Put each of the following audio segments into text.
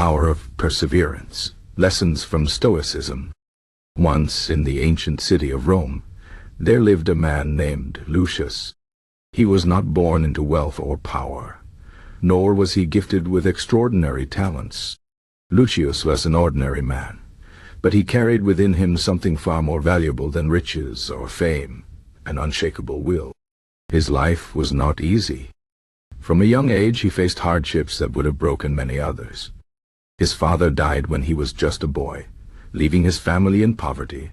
power of perseverance. Lessons from Stoicism. Once, in the ancient city of Rome, there lived a man named Lucius. He was not born into wealth or power, nor was he gifted with extraordinary talents. Lucius was an ordinary man, but he carried within him something far more valuable than riches or fame, an unshakable will. His life was not easy. From a young age he faced hardships that would have broken many others. His father died when he was just a boy, leaving his family in poverty.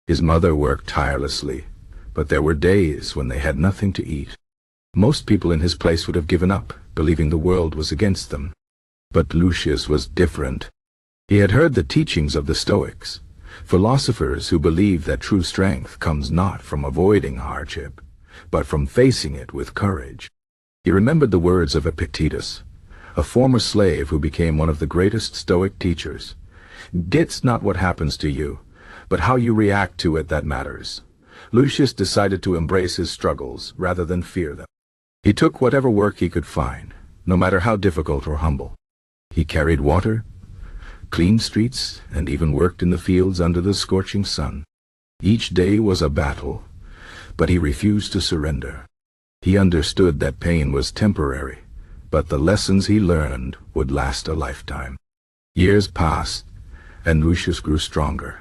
His mother worked tirelessly, but there were days when they had nothing to eat. Most people in his place would have given up, believing the world was against them. But Lucius was different. He had heard the teachings of the Stoics, philosophers who believed that true strength comes not from avoiding hardship, but from facing it with courage. He remembered the words of Epictetus, a former slave who became one of the greatest Stoic teachers. It's not what happens to you, but how you react to it that matters. Lucius decided to embrace his struggles rather than fear them. He took whatever work he could find, no matter how difficult or humble. He carried water, cleaned streets, and even worked in the fields under the scorching sun. Each day was a battle, but he refused to surrender. He understood that pain was temporary, but the lessons he learned would last a lifetime. Years passed, and Lucius grew stronger,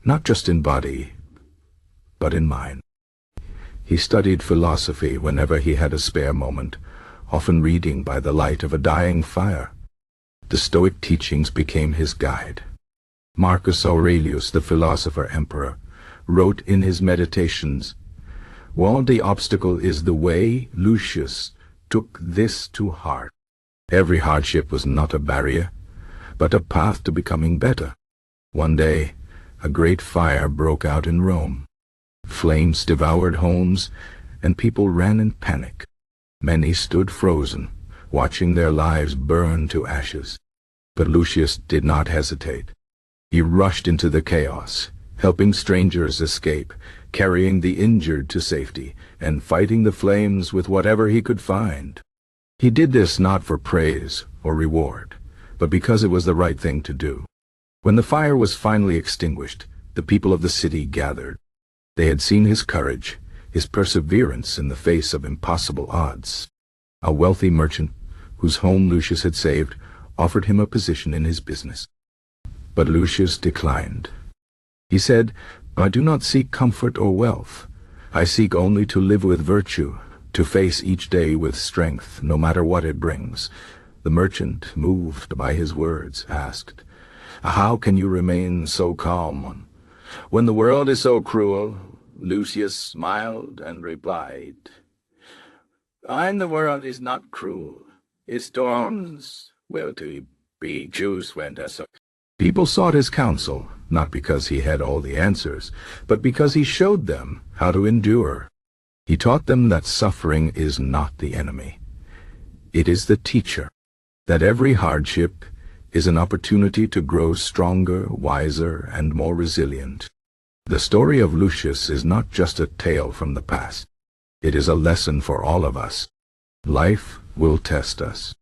not just in body, but in mind. He studied philosophy whenever he had a spare moment, often reading by the light of a dying fire. The Stoic teachings became his guide. Marcus Aurelius, the philosopher-emperor, wrote in his Meditations, "While the obstacle is the way, Lucius took this to heart." Every hardship was not a barrier, but a path to becoming better. One day, a great fire broke out in Rome. Flames devoured homes, and people ran in panic. Many stood frozen, watching their lives burn to ashes. But Lucius did not hesitate. He rushed into the chaos, helping strangers escape, carrying the injured to safety, and fighting the flames with whatever he could find. He did this not for praise or reward, but because it was the right thing to do. When the fire was finally extinguished, the people of the city gathered. They had seen his courage, his perseverance in the face of impossible odds. A wealthy merchant, whose home Lucius had saved, offered him a position in his business. But Lucius declined. He said, "I do not seek comfort or wealth. I seek only to live with virtue, to face each day with strength, no matter what it brings." The merchant, moved by his words, asked, "How can you remain so calm when the world is so cruel?" Lucius smiled and replied, "And the world is not cruel. Its storms will to be choose when to suck." People sought his counsel, not because he had all the answers, but because he showed them how to endure. He taught them that suffering is not the enemy. It is the teacher, that every hardship is an opportunity to grow stronger, wiser, and more resilient. The story of Lucius is not just a tale from the past. It is a lesson for all of us. Life will test us.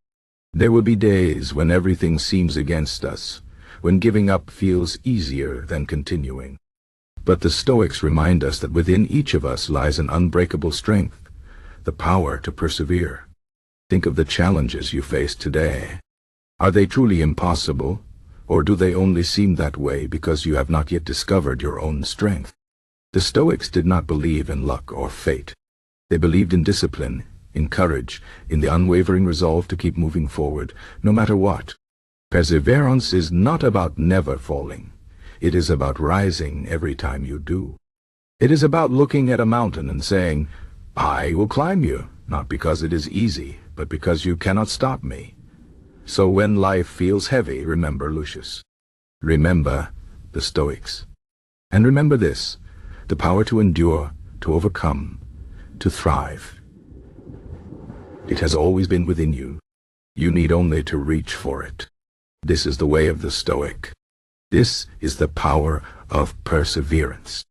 There will be days when everything seems against us, when giving up feels easier than continuing. But the Stoics remind us that within each of us lies an unbreakable strength, the power to persevere. Think of the challenges you face today. Are they truly impossible, or do they only seem that way because you have not yet discovered your own strength? The Stoics did not believe in luck or fate. They believed in discipline, in courage, in the unwavering resolve to keep moving forward, no matter what. Perseverance is not about never falling. It is about rising every time you do. It is about looking at a mountain and saying, "I will climb you," not because it is easy, but because you cannot stop me. So when life feels heavy, remember Lucius. Remember the Stoics. And remember this, the power to endure, to overcome, to thrive. It has always been within you. You need only to reach for it. This is the way of the Stoic. This is the power of perseverance.